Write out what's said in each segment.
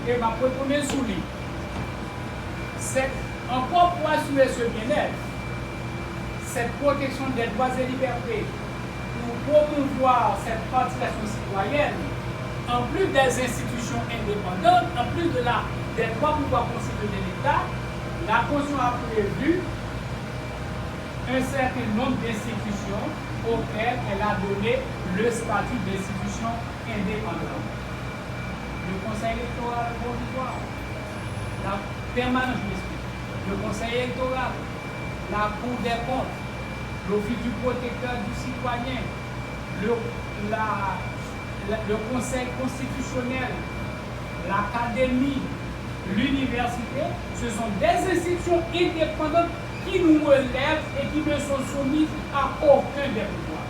et ma retourner sous lui. C'est encore pour assurer ce bien-être, cette protection des droits et libertés, pour promouvoir cette participation citoyenne, en plus des institutions indépendantes, en plus des trois pouvoirs constitués de l'État, la Constitution a prévu un certain nombre d'institutions auxquelles elle a donné le statut d'institution indépendante. Le Conseil électoral provisoire, la permanence, le Conseil électoral, la Cour des comptes, l'Office du protecteur du citoyen, le Conseil constitutionnel, l'Académie, l'université, ce sont des institutions indépendantes qui nous relèvent et qui ne sont soumises à aucun des pouvoirs.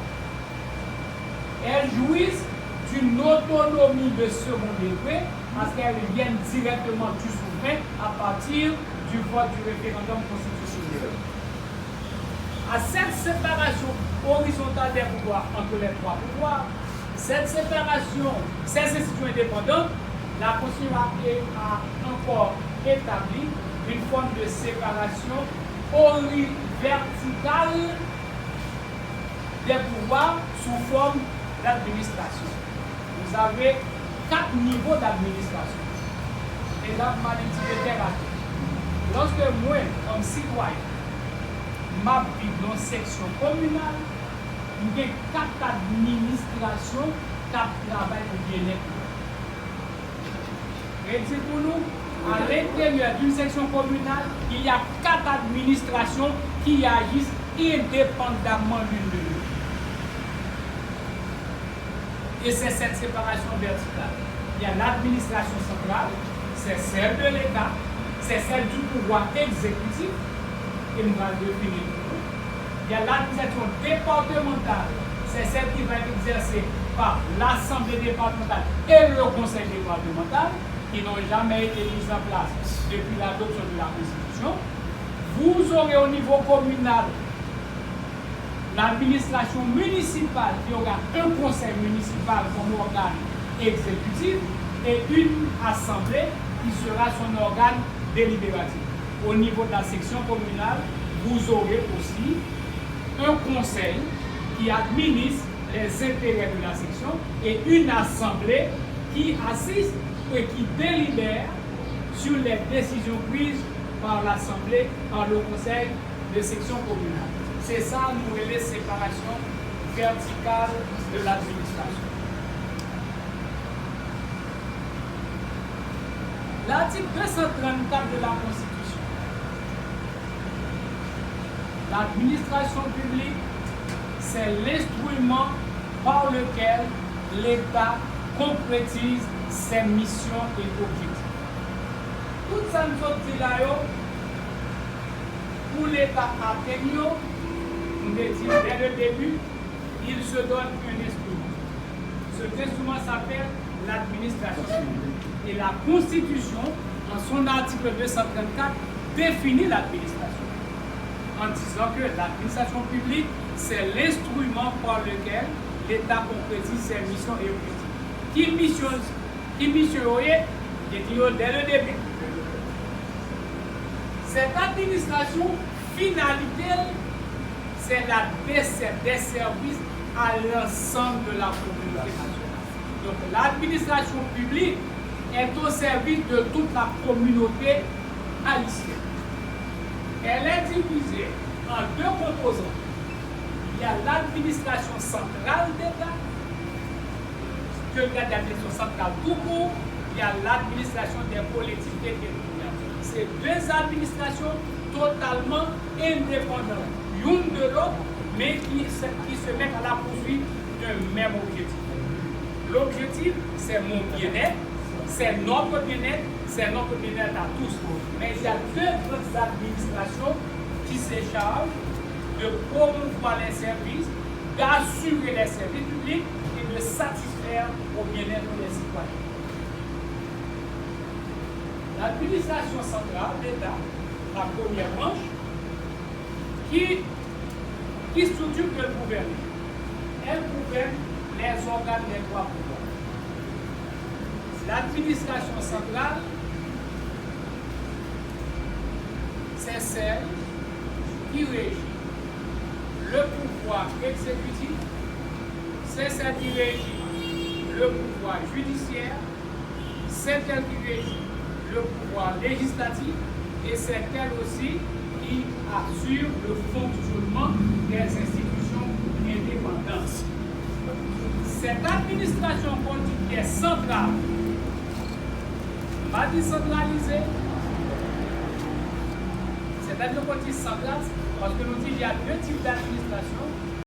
Elles jouissent d'une autonomie de second degré parce qu'elles viennent directement du souverain à partir du vote du référendum constitutionnel. À cette séparation horizontale des pouvoirs entre les trois pouvoirs, cette séparation, ces institutions indépendantes, la Constitution a encore établi une forme de séparation verticale des pouvoirs sous forme d'administration. Vous avez 4 niveaux d'administration. Et là, je vais dire, lorsque moi, comme citoyen, m'habite dans une section communale, j'ai 4 administrations qui travaillent pour bien-être. Et c'est pour nous, à l'intérieur d'une section communale, il y a 4 administrations qui agissent indépendamment l'une de l'autre. Et c'est cette séparation verticale. Il y a l'administration centrale, c'est celle de l'État, c'est celle du pouvoir exécutif, et nous allons définir. Il y a l'administration départementale, c'est celle qui va être exercée par l'Assemblée départementale et le Conseil départemental, qui n'ont jamais été mis en place depuis l'adoption de la Constitution. Vous aurez au niveau communal l'administration municipale qui aura un conseil municipal comme organe exécutif et une assemblée qui sera son organe délibératif. Au niveau de la section communale, vous aurez aussi un conseil qui administre les intérêts de la section et une assemblée qui assiste et qui délibère sur les décisions prises par l'assemblée, par le conseil de section communale. C'est ça, nous, les séparations verticales de l'administration. L'article 234 de la Constitution. L'administration publique, c'est l'instrument par lequel l'État concrétise ses missions et objectifs. Tout ça nous dit là, pour l'État atteindre, on dit dès le début, il se donne un instrument. Cet instrument s'appelle l'administration publique. Et la Constitution, en son article 234, définit l'administration en disant que l'administration publique, c'est l'instrument par lequel l'État concrétise ses missions et objectifs. Qui mission est dès le début. Cette administration, finalité, c'est la dessert des services à l'ensemble de la communauté nationale. Donc l'administration publique est au service de toute la communauté haïtienne. Elle est divisée en 2 composants. Il y a l'administration centrale d'État, que l'administration centrale tout court, il y a l'administration des collectivités territoriales. C'est 2 administrations totalement indépendantes, l'une de l'autre, mais qui se mettent à la poursuite d'un même objectif. L'objectif, c'est mon bien-être, c'est notre bien-être, c'est notre bien-être à tous. Mais il y a 2 autres administrations qui se chargent de promouvoir les services, d'assurer les services publics et de satisfaire au bien-être des citoyens. L'administration centrale d'État, la première branche, qui structure le gouvernement. Elle gouverne les organes des 3 pouvoirs. l'administration centrale, c'est celle qui régit le pouvoir exécutif, c'est celle qui régit le pouvoir judiciaire, c'est elle qui régit le pouvoir législatif et c'est elle aussi qui assure le fonctionnement des institutions indépendantes. Cette administration politique qui est centrale, pas décentralisée, cette administration politique centrale, parce que nous disons qu'il y a deux types d'administration.